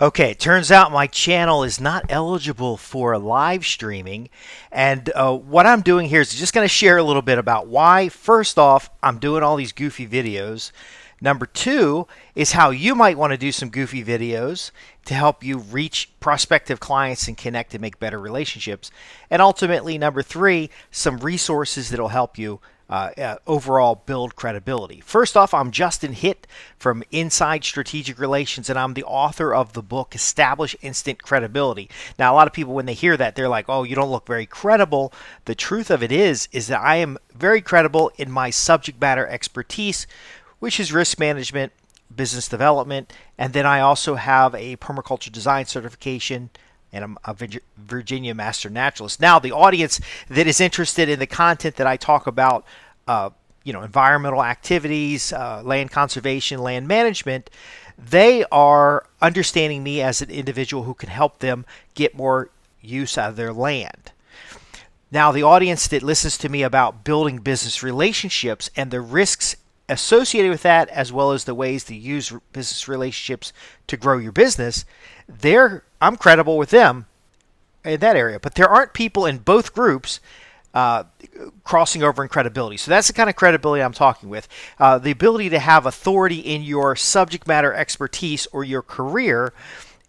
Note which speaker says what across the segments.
Speaker 1: Okay, it turns out my channel is not eligible for live streaming. And what I'm doing here is just going to share a little bit about why, first off, I'm doing all these goofy videos. Number two is how you might want to do some goofy videos to help you reach prospective clients and connect and make better relationships. And ultimately, number three, some resources that will help you overall build credibility. First off, I'm Justin Hitt from Inside Strategic Relations, and I'm the author of the book Establish Instant Credibility. Now, a lot of people, when they hear that, they're like, oh, you don't look very credible. The truth of it is that I am very credible in my subject matter expertise, which is risk management, business development, and then I also have a permaculture design certification and I'm a Virginia Master Naturalist. Now, the audience that is interested in the content that I talk about, environmental activities, land conservation, land management, they are understanding me as an individual who can help them get more use out of their land. Now, the audience that listens to me about building business relationships and the risks associated with that, as well as the ways to use business relationships to grow your business, I'm credible with them in that area. But there aren't people in both groups crossing over in credibility. So that's the kind of credibility I'm talking with. The ability to have authority in your subject matter expertise or your career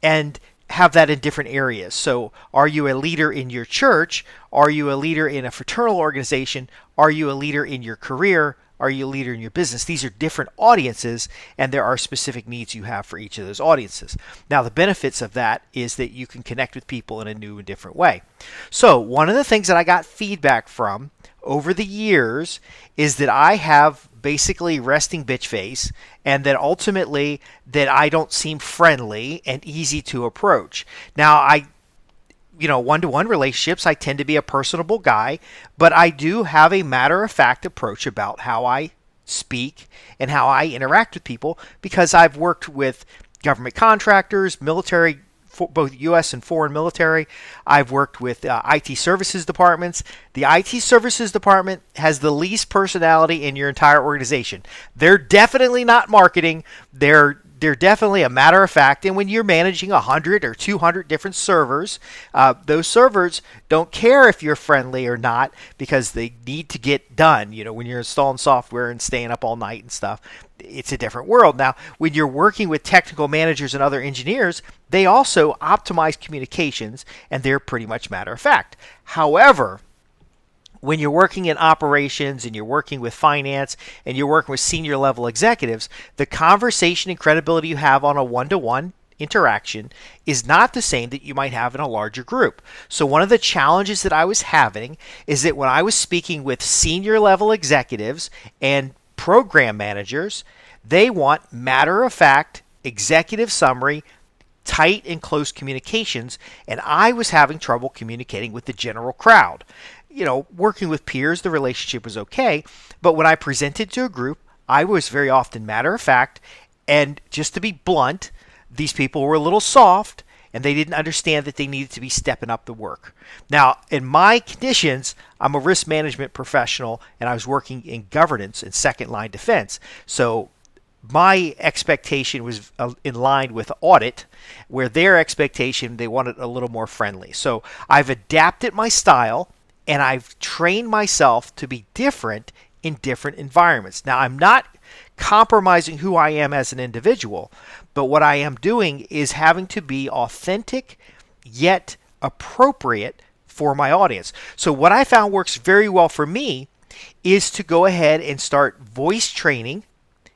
Speaker 1: and have that in different areas. So are you a leader in your church? Are you a leader in a fraternal organization? Are you a leader in your career? Are you a leader in your business? These are different audiences, and there are specific needs you have for each of those audiences. Now, the benefits of that is that you can connect with people in a new and different way. So, one of the things that I got feedback from over the years is that I have basically resting bitch face, and that ultimately that I don't seem friendly and easy to approach. Now, one-to-one relationships, I tend to be a personable guy, but I do have a matter-of-fact approach about how I speak and how I interact with people because I've worked with government contractors, military, both U.S. and foreign military. I've worked with IT services departments. The IT services department has the least personality in your entire organization. They're definitely not marketing. They're definitely a matter of fact. And when you're managing 100 or 200 different servers, those servers don't care if you're friendly or not because they need to get done. When you're installing software and staying up all night and stuff, it's a different world. Now, when you're working with technical managers and other engineers, they also optimize communications and they're pretty much matter of fact. However, when you're working in operations and you're working with finance and you're working with senior level executives, the conversation and credibility you have on a one-to-one interaction is not the same that you might have in a larger group. So one of the challenges that I was having is that when I was speaking with senior level executives and program managers, they want matter-of-fact executive summary, tight and close communications, and I was having trouble communicating with the general crowd. Working with peers, the relationship was okay, but when I presented to a group, I was very often matter of fact, and just to be blunt, these people were a little soft, and they didn't understand that they needed to be stepping up the work. Now, in my conditions, I'm a risk management professional, and I was working in governance and second line defense, so my expectation was in line with audit, where their expectation, they wanted a little more friendly. So I've adapted my style, and I've trained myself to be different in different environments. Now, I'm not compromising who I am as an individual, but what I am doing is having to be authentic yet appropriate for my audience. So what I found works very well for me is to go ahead and start voice training.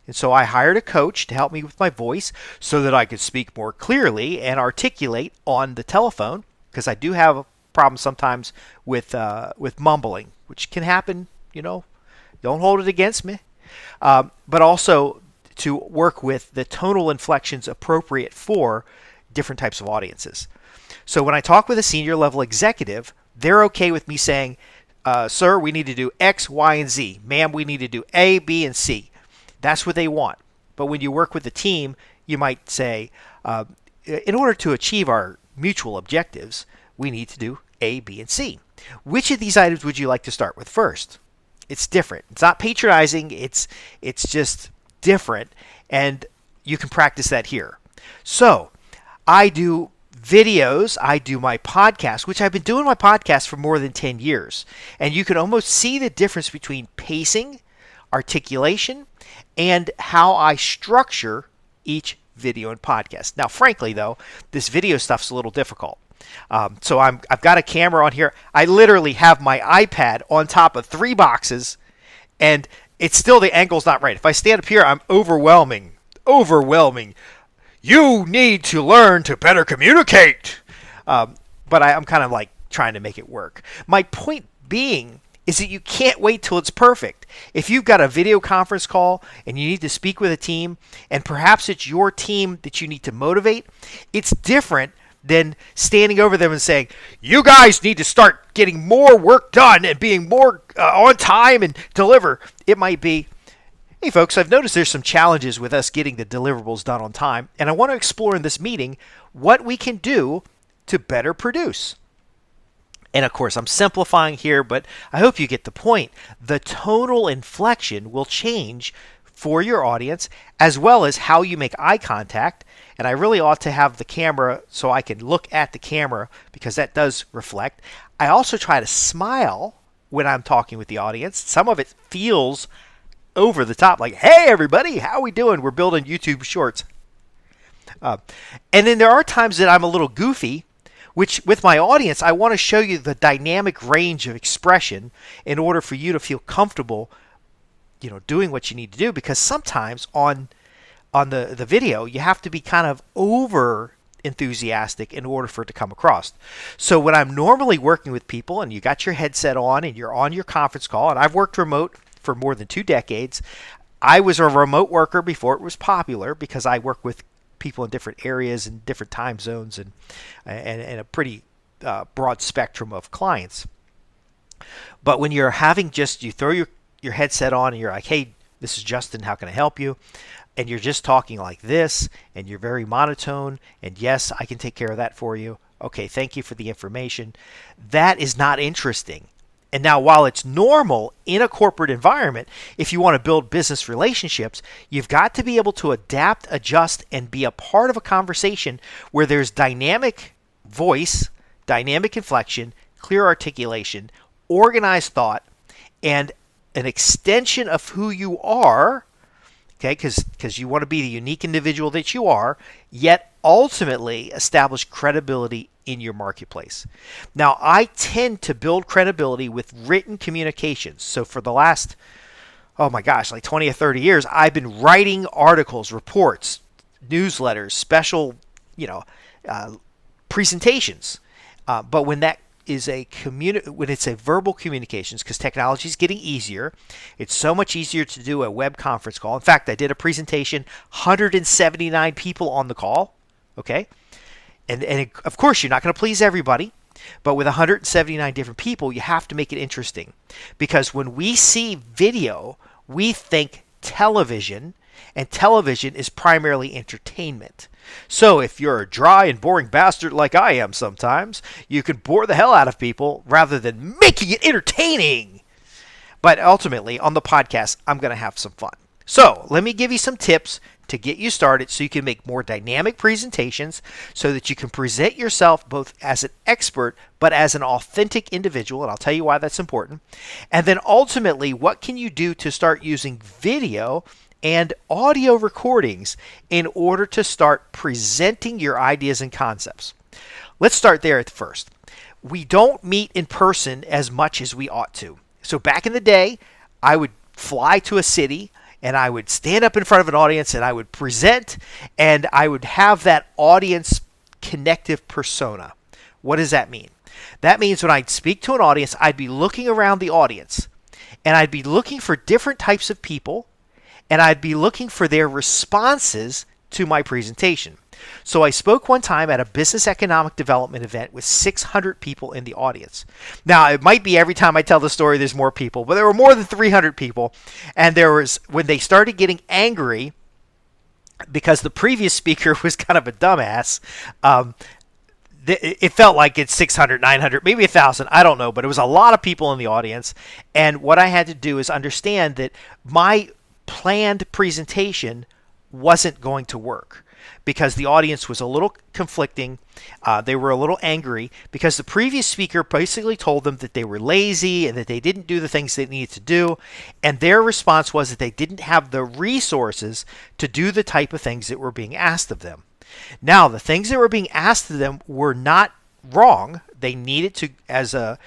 Speaker 1: And so I hired a coach to help me with my voice so that I could speak more clearly and articulate on the telephone, because I do have problem sometimes with mumbling, which can happen. Don't hold it against me. But also to work with the tonal inflections appropriate for different types of audiences. So when I talk with a senior level executive, they're okay with me saying, sir, we need to do X, Y, and Z. Ma'am, we need to do A, B, and C. That's what they want. But when you work with the team, you might say, in order to achieve our mutual objectives, we need to do A, B, and C. Which of these items would you like to start with first? It's different. It's not patronizing. It's just different, and you can practice that here. So I do videos, I do my podcast, which I've been doing my podcast for more than 10 years. And you can almost see the difference between pacing, articulation, and how I structure each video and podcast. Now, frankly, though, this video stuff's a little difficult. So I've got a camera on here. I literally have my iPad on top of 3 boxes, and it's still, the angle's not right. If I stand up here, I'm overwhelming. You need to learn to better communicate. But I'm kind of like trying to make it work. My point being is that you can't wait till it's perfect. If you've got a video conference call and you need to speak with a team, and perhaps it's your team that you need to motivate, it's different than standing over them and saying, you guys need to start getting more work done and being more on time and deliver. It might be, hey folks, I've noticed there's some challenges with us getting the deliverables done on time, and I want to explore in this meeting what we can do to better produce. And of course, I'm simplifying here, but I hope you get the point. The tonal inflection will change for your audience, as well as how you make eye contact. And I really ought to have the camera so I can look at the camera, because that does reflect. I also try to smile when I'm talking with the audience. Some of it feels over the top, like, hey everybody, how we doing? We're building YouTube shorts. And then there are times that I'm a little goofy, which with my audience, I want to show you the dynamic range of expression in order for you to feel comfortable, doing what you need to do. Because sometimes on the video, you have to be kind of over enthusiastic in order for it to come across. So when I'm normally working with people and you got your headset on and you're on your conference call, and I've worked remote for more than 2 decades. I was a remote worker before it was popular, because I work with people in different areas and different time zones and a pretty broad spectrum of clients. But when you're having you throw your headset on and you're like, hey, this is Justin, how can I help you? And you're just talking like this, and you're very monotone, and yes, I can take care of that for you. Okay, thank you for the information. That is not interesting. And now, while it's normal in a corporate environment, if you want to build business relationships, you've got to be able to adapt, adjust, and be a part of a conversation where there's dynamic voice, dynamic inflection, clear articulation, organized thought, and an extension of who you are, okay, because you want to be the unique individual that you are, yet ultimately establish credibility in your marketplace. Now, I tend to build credibility with written communications. So for the last, like 20 or 30 years, I've been writing articles, reports, newsletters, special, presentations. But when that is when it's a verbal communications, because technology is getting easier, it's so much easier to do a web conference call. In fact, I did a presentation, 179 people on the call. Okay. And of course, you're not going to please everybody, but with 179 different people, you have to make it interesting. Because when we see video, we think television, and television is primarily entertainment. So if you're a dry and boring bastard like I am sometimes, you can bore the hell out of people rather than making it entertaining. But ultimately, on the podcast, I'm going to have some fun. So let me give you some tips to get you started so you can make more dynamic presentations, so that you can present yourself both as an expert but as an authentic individual, and I'll tell you why that's important. And then ultimately, what can you do to start using video and audio recordings in order to start presenting your ideas and concepts? Let's start there at first. We don't meet in person as much as we ought to. So back in the day, I would fly to a city, and I would stand up in front of an audience, and I would present, and I would have that audience connective persona. What does that mean? That means when I'd speak to an audience, I'd be looking around the audience, and I'd be looking for different types of people, and I'd be looking for their responses to my presentation. So I spoke one time at a business economic development event with 600 people in the audience. Now, it might be every time I tell the story there's more people, but there were more than 300 people. And when they started getting angry because the previous speaker was kind of a dumbass, it felt like it's 600, 900, maybe 1,000, I don't know, but it was a lot of people in the audience. And what I had to do is understand that my planned presentation wasn't going to work, because the audience was a little conflicting. They were a little angry because the previous speaker basically told them that they were lazy and that they didn't do the things they needed to do. And their response was that they didn't have the resources to do the type of things that were being asked of them. Now, the things that were being asked of them were not wrong. They needed to, as a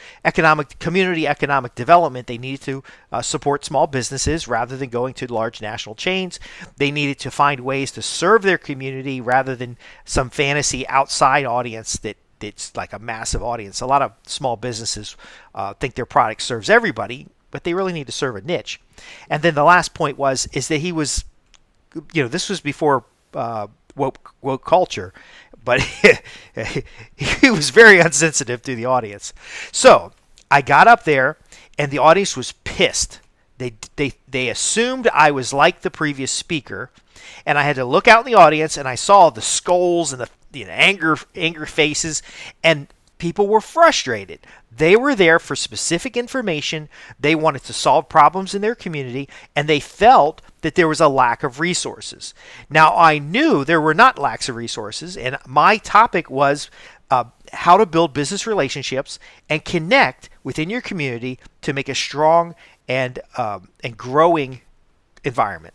Speaker 1: community economic development, they needed to support small businesses rather than going to large national chains. They needed to find ways to serve their community rather than some fantasy outside audience that's like a massive audience. A lot of small businesses think their product serves everybody, but they really need to serve a niche. And then the last point is that he was, this was before woke culture, but he was very insensitive to the audience. So I got up there, and the audience was pissed. They assumed I was like the previous speaker, and I had to look out in the audience, and I saw the skulls and the anger faces, and people were frustrated. They were there for specific information. They wanted to solve problems in their community, and they felt that there was a lack of resources. Now, I knew there were not lacks of resources, and my topic was how to build business relationships and connect within your community to make a strong and growing environment.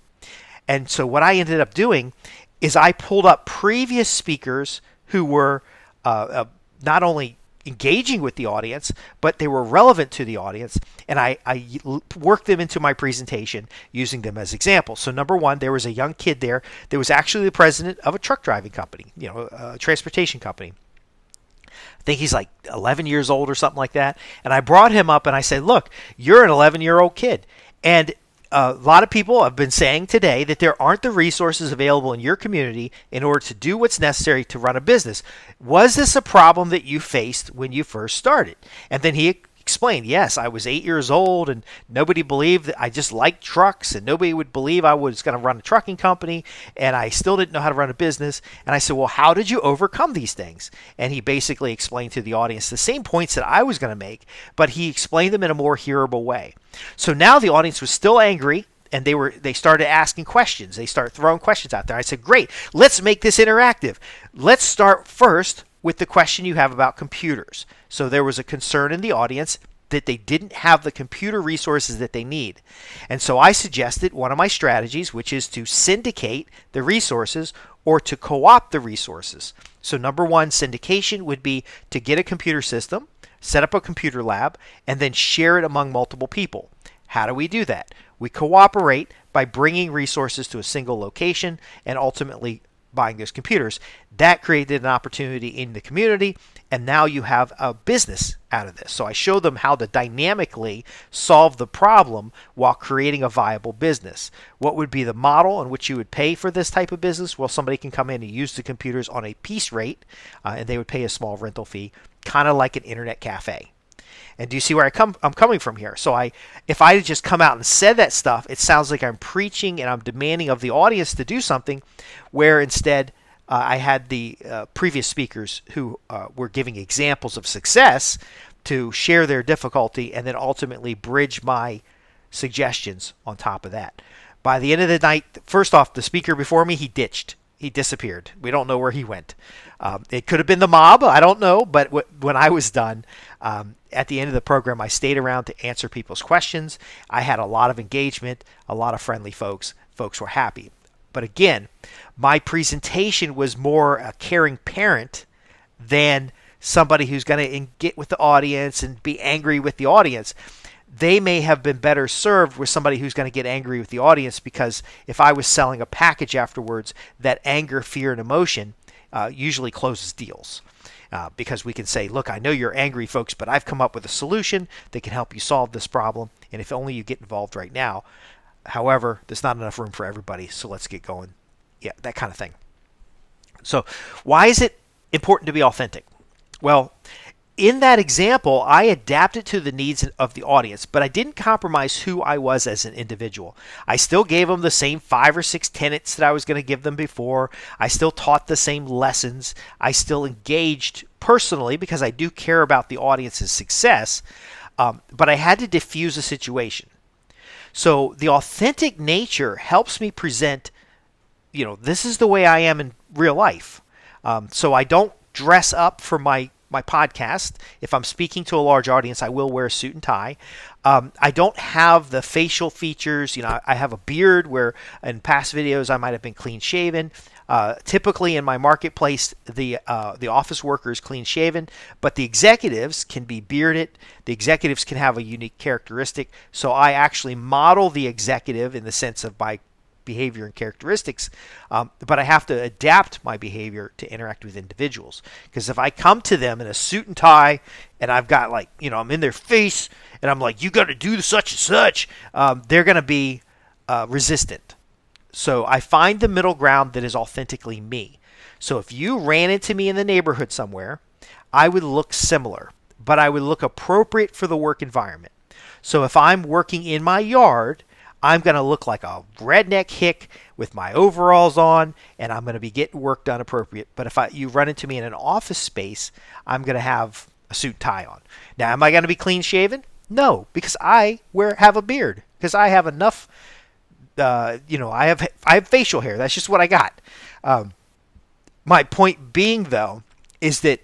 Speaker 1: And so what I ended up doing is I pulled up previous speakers who were not only engaging with the audience, but they were relevant to the audience, and I worked them into my presentation using them as examples. So number one, there was a young kid there that was actually the president of a truck driving company, a transportation company. I think he's like 11 years old or something like that. And I brought him up and I said, look, you're an 11-year-old kid. And a lot of people have been saying today that there aren't the resources available in your community in order to do what's necessary to run a business. Was this a problem that you faced when you first started? And then he explained, yes, I was 8 years old and nobody believed that I just liked trucks and nobody would believe I was going to run a trucking company and I still didn't know how to run a business. And I said, well, how did you overcome these things? And he basically explained to the audience the same points that I was going to make, but he explained them in a more hearable way. So now the audience was still angry, and they started asking questions. They started throwing questions out there. I said, great, let's make this interactive. Let's start first with the question you have about computers. So there was a concern in the audience that they didn't have the computer resources that they need. And so I suggested one of my strategies, which is to syndicate the resources or to co-opt the resources. So number one, syndication would be to get a computer system, set up a computer lab, and then share it among multiple people. How do we do that? We cooperate by bringing resources to a single location and ultimately buying those computers. That created an opportunity in the community, and now you have a business out of this. So I show them how to dynamically solve the problem while creating a viable business. What would be the model in which you would pay for this type of business? Well, somebody can come in and use the computers on a piece rate, and they would pay a small rental fee, kind of like an internet cafe. And do you see where I'm coming from here? So if I just come out and said that stuff, it sounds like I'm preaching and I'm demanding of the audience to do something, where instead I had the previous speakers who were giving examples of success to share their difficulty and then ultimately bridge my suggestions on top of that. By the end of the night, first off, the speaker before me, he ditched. He disappeared. We don't know where he went. It could have been the mob. I don't know. But when I was done, at the end of the program, I stayed around to answer people's questions. I had a lot of engagement, a lot of friendly folks. Folks were happy. But again, my presentation was more a caring parent than somebody who's going to get with the audience and be angry with the audience. They may have been better served with somebody who's going to get angry with the audience, because if I was selling a package afterwards, that anger, fear, and emotion usually closes deals. Because we can say, look, I know you're angry, folks, but I've come up with a solution that can help you solve this problem, and if only you get involved right now. However, there's not enough room for everybody, so let's get going. Yeah, that kind of thing. So why is it important to be authentic? Well, in that example, I adapted to the needs of the audience, but I didn't compromise who I was as an individual. I still gave them the same 5 or 6 tenets that I was going to give them before. I still taught the same lessons. I still engaged personally because I do care about the audience's success, but I had to diffuse a situation. So the authentic nature helps me present, this is the way I am real life. So I don't dress up for my podcast. If I'm speaking to a large audience, I will wear a suit and tie. I don't have the facial features. I have a beard where in past videos I might have been clean shaven. Typically in my marketplace, the office worker is clean shaven, but the executives can be bearded. The executives can have a unique characteristic. So I actually model the executive in the sense of by behavior and characteristics, but I have to adapt my behavior to interact with individuals. Because if I come to them in a suit and tie and I've got I'm in their face and I'm like, you got to do such and such, they're going to be resistant. So I find the middle ground that is authentically me. So if you ran into me in the neighborhood somewhere, I would look similar, but I would look appropriate for the work environment. So if I'm working in my yard, I'm going to look like a redneck hick with my overalls on, and I'm going to be getting work done appropriate. But if you run into me in an office space, I'm going to have a suit and tie on. Now, am I going to be clean shaven? No, because I have a beard. Because I have enough, I have facial hair. That's just what I got. My point being, though, is that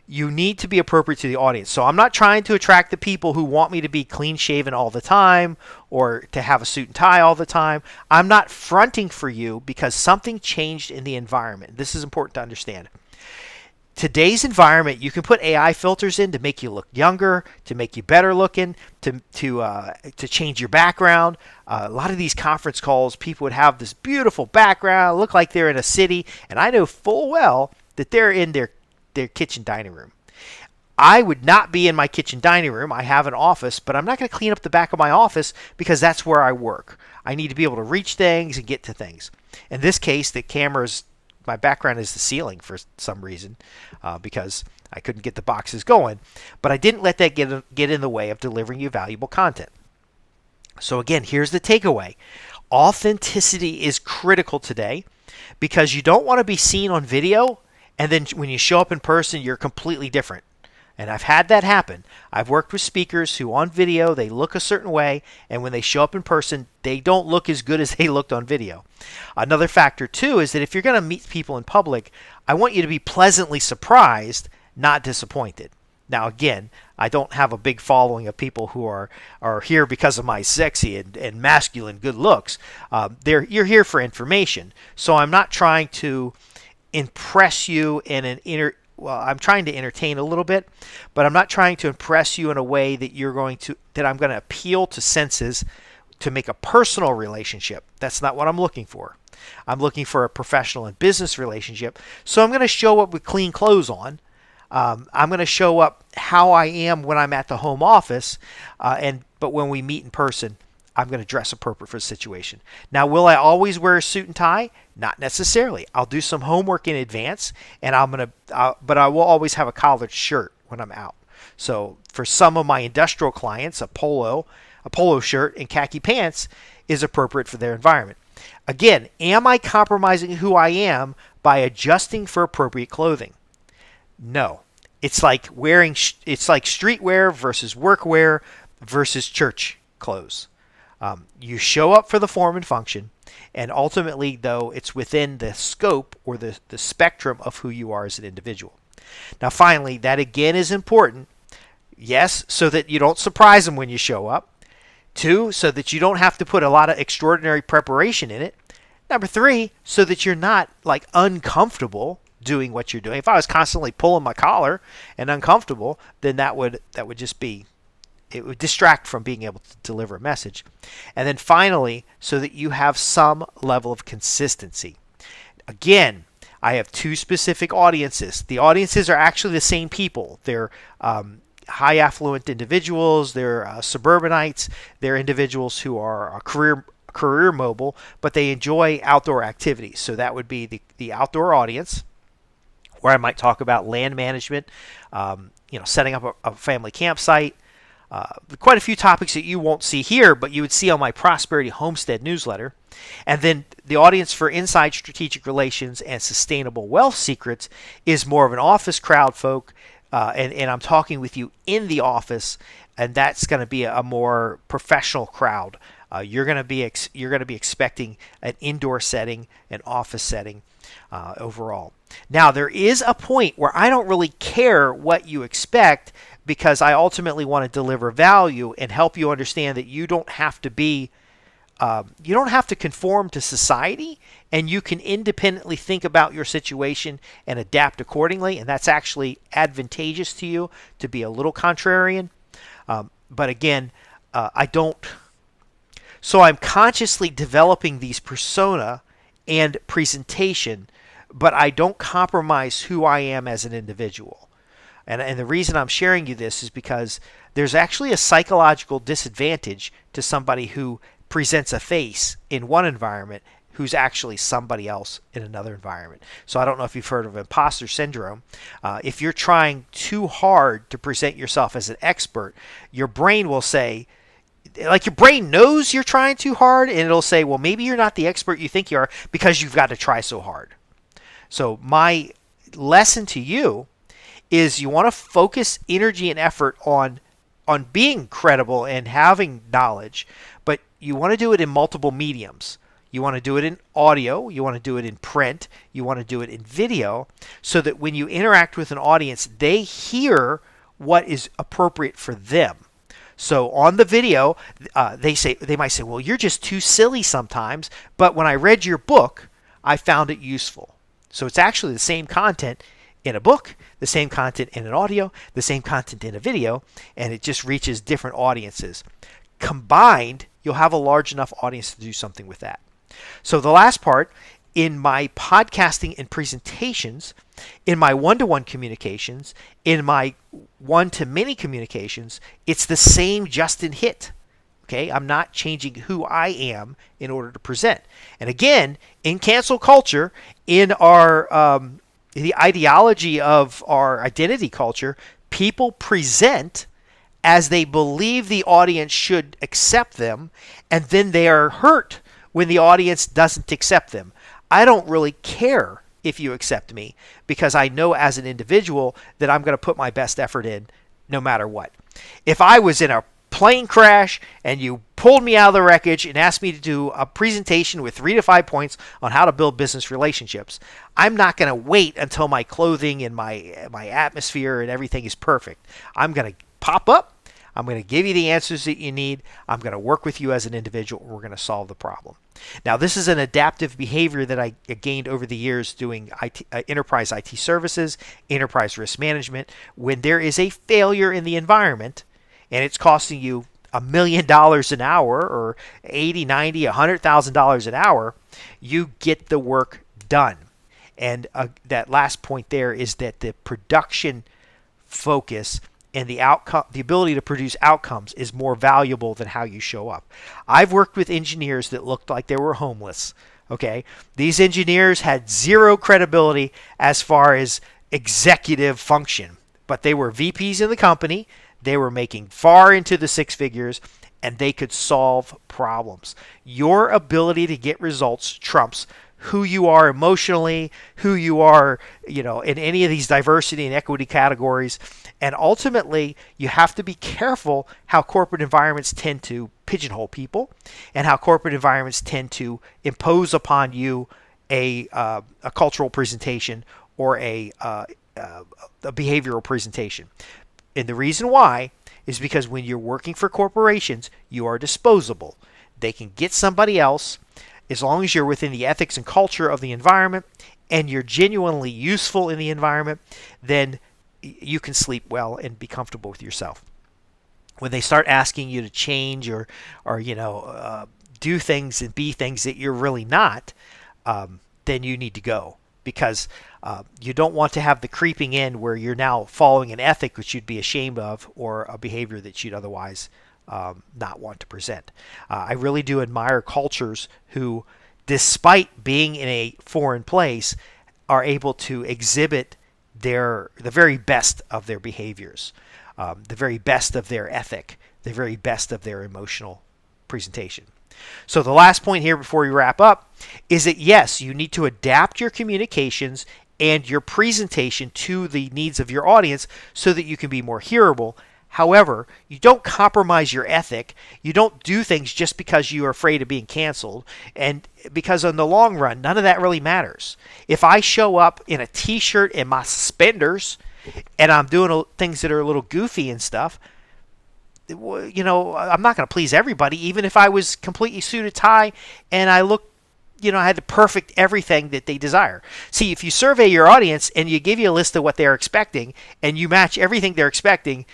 Speaker 1: you need to be appropriate to the audience. So I'm not trying to attract the people who want me to be clean shaven all the time or to have a suit and tie all the time. I'm not fronting for you because something changed in the environment. This is important to understand. Today's environment, you can put AI filters in to make you look younger, to make you better looking, to change your background. A lot of these conference calls, people would have this beautiful background, look like they're in a city, and I know full well that they're in their kitchen dining room. I would not be in my kitchen dining room. I have an office, but I'm not going to clean up the back of my office because that's where I work. I need to be able to reach things and get to things. In this case, the cameras, my background is the ceiling for some reason because I couldn't get the boxes going. But I didn't let that get in the way of delivering you valuable content. So again, here's the takeaway. Authenticity is critical today because you don't want to be seen on video and then when you show up in person, you're completely different. And I've had that happen. I've worked with speakers who on video, they look a certain way, and when they show up in person, they don't look as good as they looked on video. Another factor, too, is that if you're going to meet people in public, I want you to be pleasantly surprised, not disappointed. Now, again, I don't have a big following of people who are here because of my sexy and masculine good looks. You're here for information. So I'm not trying to impress you I'm trying to entertain a little bit, but I'm not trying to impress you in a way that I'm going to appeal to senses to make a personal relationship. That's not what I'm looking for. I'm looking for a professional and business relationship. So I'm going to show up with clean clothes on. I'm going to show up how I am when I'm at the home office, but when we meet in person, I'm going to dress appropriate for the situation. Now, will I always wear a suit and tie? Not necessarily. I'll do some homework in advance, and but I will always have a collared shirt when I'm out. So for some of my industrial clients, a polo shirt and khaki pants is appropriate for their environment. Again, am I compromising who I am by adjusting for appropriate clothing? No. It's like streetwear versus workwear versus church clothes. You show up for the form and function, and ultimately, though, it's within the scope or the spectrum of who you are as an individual. Now, finally, that again is important. Yes, so that you don't surprise them when you show up. 2, so that you don't have to put a lot of extraordinary preparation in it. Number 3, so that you're not uncomfortable doing what you're doing. If I was constantly pulling my collar and uncomfortable, then that would just be, it would distract from being able to deliver a message. And then finally, so that you have some level of consistency. Again, I have 2 specific audiences. The audiences are actually the same people. They're high affluent individuals, they're suburbanites, they're individuals who are career mobile, but they enjoy outdoor activities. So that would be the outdoor audience, where I might talk about land management, setting up a family campsite, quite a few topics that you won't see here, but you would see on my Prosperity Homestead newsletter. And then the audience for Inside Strategic Relations and Sustainable Wealth Secrets is more of an office crowd folk, and I'm talking with you in the office, and that's going to be a more professional crowd. You're going to be expecting an indoor setting, an office setting. overall. Now, there is a point where I don't really care what you expect because I ultimately want to deliver value and help you understand that you don't have to conform to society, and you can independently think about your situation and adapt accordingly. And that's actually advantageous to you to be a little contrarian. But again, I don't. So I'm consciously developing these persona and presentation, but I don't compromise who I am as an individual. And the reason I'm sharing you this is because there's actually a psychological disadvantage to somebody who presents a face in one environment who's actually somebody else in another environment. So I don't know if you've heard of imposter syndrome. If you're trying too hard to present yourself as an expert, your brain will say, like your brain knows you're trying too hard, and it'll say, well, maybe you're not the expert you think you are because you've got to try so hard. So my lesson to you is you want to focus energy and effort on being credible and having knowledge, but you want to do it in multiple mediums. You want to do it in audio, you want to do it in print, you want to do it in video, so that when you interact with an audience, they hear what is appropriate for them. So on the video, they might say, well, you're just too silly sometimes, but when I read your book, I found it useful. So it's actually the same content in a book, the same content in an audio, the same content in a video, and it just reaches different audiences. Combined, you'll have a large enough audience to do something with that. So the last part, in my podcasting and presentations, in my one-to-one communications, in my one-to-many communications, it's the same just in hit. Okay, I'm not changing who I am in order to present. And again, in cancel culture, in our the ideology of our identity culture, people present as they believe the audience should accept them, and then they are hurt when the audience doesn't accept them. I don't really care if you accept me because I know as an individual that I'm going to put my best effort in no matter what. If I was in a plane crash and you pulled me out of the wreckage and asked me to do a presentation with 3 to 5 points on how to build business relationships, I'm not going to wait until my clothing and my atmosphere and everything is perfect. I'm going to pop up. I'm going to give you the answers that you need. I'm going to work with you as an individual. We're going to solve the problem. Now, this is an adaptive behavior that I gained over the years doing enterprise IT services, enterprise risk management. When there is a failure in the environment and it's costing you $1 million an hour or $80, $90, $100,000 an hour, you get the work done. And that last point there is that the production focus and the outcome, the ability to produce outcomes is more valuable than how you show up. I've worked with engineers that looked like they were homeless. Okay, these engineers had zero credibility as far as executive function, but they were VPs in the company. They were making far into the 6 figures, and they could solve problems. Your ability to get results trumps who you are emotionally, who you are, in any of these diversity and equity categories. And ultimately, you have to be careful how corporate environments tend to pigeonhole people and how corporate environments tend to impose upon you a cultural presentation or a behavioral presentation. And the reason why is because when you're working for corporations, you are disposable. They can get somebody else. As long as you're within the ethics and culture of the environment and you're genuinely useful in the environment, then you can sleep well and be comfortable with yourself. When they start asking you to change or do things and be things that you're really not, then you need to go, because you don't want to have the creeping in where you're now following an ethic which you'd be ashamed of or a behavior that you'd otherwise not want to present. I really do admire cultures who, despite being in a foreign place, are able to exhibit the very best of their behaviors, the very best of their ethic, the very best of their emotional presentation. So the last point here before we wrap up is that yes, you need to adapt your communications and your presentation to the needs of your audience so that you can be more hearable. However, you don't compromise your ethic. You don't do things just because you are afraid of being canceled. And because in the long run, none of that really matters. If I show up in a t-shirt and my suspenders and I'm doing things that are a little goofy and stuff, I'm not going to please everybody, even if I was completely suited tie and I look, I had the perfect everything that they desire. See, if you survey your audience and you give you a list of what they're expecting and you match everything they're expecting,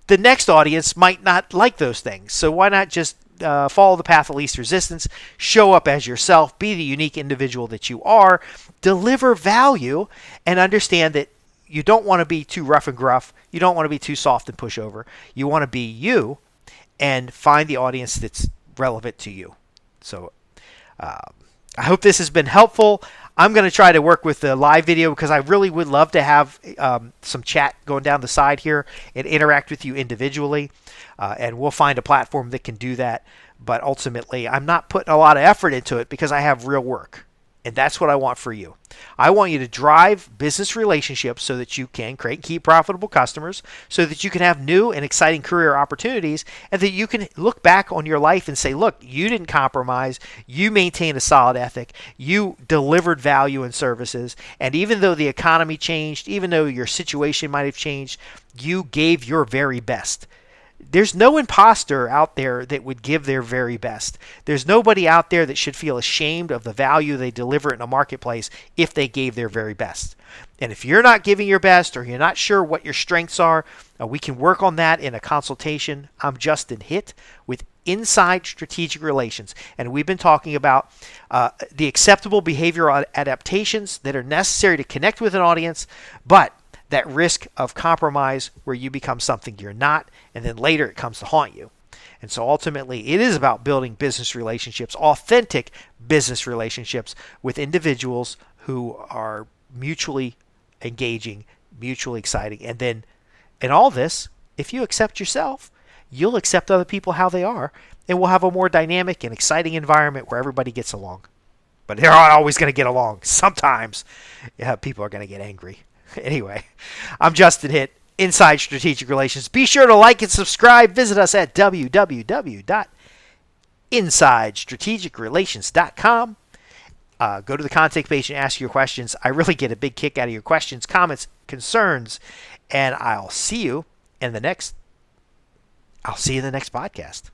Speaker 1: the next audience might not like those things. So why not just follow the path of least resistance, show up as yourself, be the unique individual that you are, deliver value, and understand that you don't want to be too rough and gruff. You don't want to be too soft and pushover. You want to be you and find the audience that's relevant to you. So I hope this has been helpful. I'm going to try to work with the live video because I really would love to have some chat going down the side here and interact with you individually. And we'll find a platform that can do that. But ultimately, I'm not putting a lot of effort into it because I have real work. And that's what I want for you. I want you to drive business relationships so that you can create and keep profitable customers, so that you can have new and exciting career opportunities, and that you can look back on your life and say, look, you didn't compromise, you maintained a solid ethic, you delivered value and services, and even though the economy changed, even though your situation might have changed, you gave your very best. There's no imposter out there that would give their very best. There's nobody out there that should feel ashamed of the value they deliver in a marketplace if they gave their very best. And if you're not giving your best or you're not sure what your strengths are, we can work on that in a consultation. I'm Justin Hitt with Inside Strategic Relations, and we've been talking about the acceptable behavioral adaptations that are necessary to connect with an audience, but that risk of compromise where you become something you're not, and then later it comes to haunt you. And so ultimately, it is about building business relationships, authentic business relationships with individuals who are mutually engaging, mutually exciting. And then in all this, if you accept yourself, you'll accept other people how they are, and we'll have a more dynamic and exciting environment where everybody gets along. But they're not always going to get along. Sometimes people are going to get angry. Anyway, I'm Justin Hitt, Inside Strategic Relations. Be sure to like and subscribe. Visit us at www.insidestrategicrelations.com. Go to the contact page and ask your questions. I really get a big kick out of your questions, comments, concerns, and I'll see you in the next podcast.